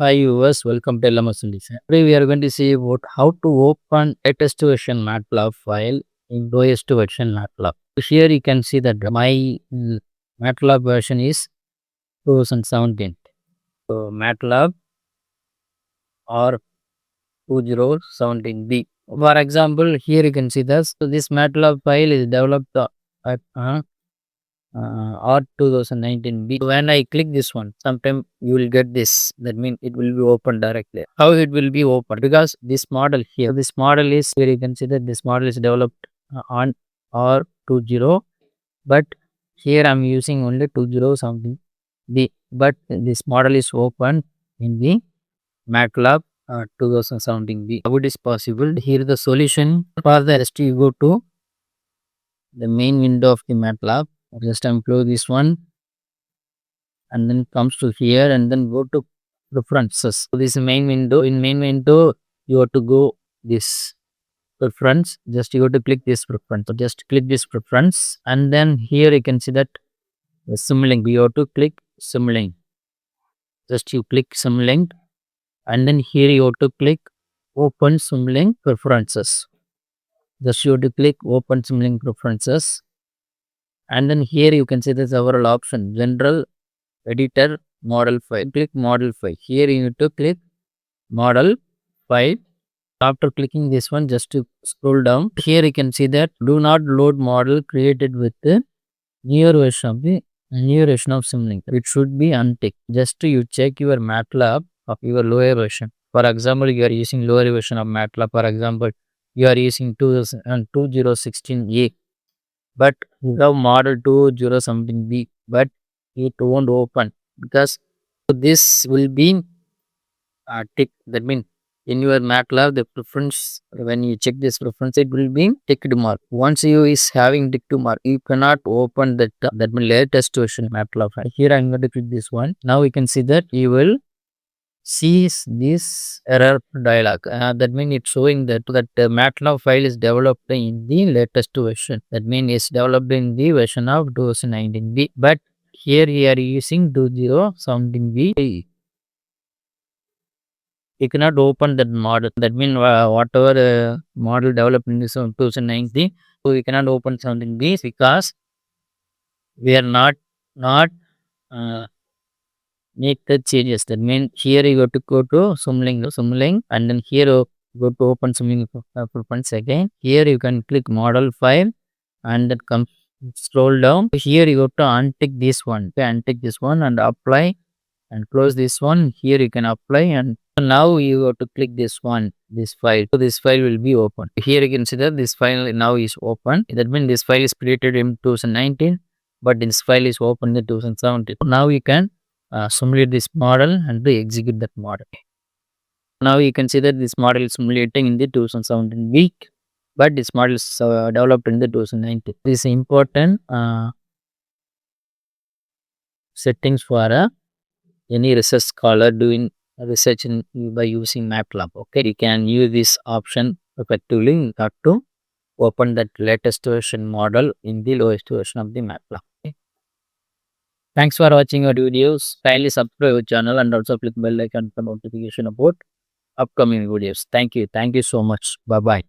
Hi viewers, welcome to LMS Design. Today we are going to see about how to open a test version MATLAB file in lowest version MATLAB. Here you can see that my MATLAB version is 2017. So MATLAB R2017b. For example, here you can see this. So this MATLAB file is developed at R2019b. When I click this one, sometime you will get this. That means it will be open directly. How it will be open? Because this model here, this model is where you can see that this model is developed on R20, but here I'm using only 20 something. But this model is open in the MATLAB 2017b. How it is possible? Here the solution for the rest you go to the main window of the MATLAB. Just close this one and then comes to here and then go to preferences. So this main window. In main window, you have to go this preference. Just you have to click this preference. So just click this preference and then here you can see that the Simulink. You have to click Simulink. Just you click Simulink and then here you have to click Open Simulink Preferences. Just you have to click Open Simulink Preferences. And then here you can see the several options: general, editor, model file. Click model file. Here you need to click model file. After clicking this one, just to scroll down. Here you can see that do not load model created with the newer version of Simulink. It should be unticked. Just you check your MATLAB of your lower version. For example, you are using lower version of MATLAB. For example, you are using 2016a. But you have model 2017b, but it won't open because this will be ticked. That means in your MATLAB, the preference, when you check this preference, it will be ticked mark. Once you is having ticked mark, you cannot open that means latest version MATLAB. Here I'm going to click this one. Now you can see that you will see this error dialog. That means it's showing that MATLAB file is developed in the latest version. That means it's developed in the version of 2019b. But here we are using 2017b. You cannot open that model. That means whatever model developed in 2019, so you cannot open 17b because we are not make the changes. That means here you got to go to Simulink and then here you go to open Simulink preference again. Here you can click model file and then come scroll down. Here you go to untick this one. Okay, untick this one and apply and close this one. Here you can apply and now you have to click this one, this file. So this file will be open. Here you can see that this file now is open. That means this file is created in 2019, but this file is open in 2017. Now you can simulate this model and to execute that model. Now you can see that this model is simulating in the 2017 week, but this model is developed in the 2019. This is important settings for any research scholar doing research by using MATLAB. Okay, you can use this option effectively to open that latest version model in the lowest version of the MATLAB. Okay. Thanks for watching our videos. Kindly subscribe our channel and also click bell icon for notification about upcoming videos. Thank you. Thank you so much. Bye bye.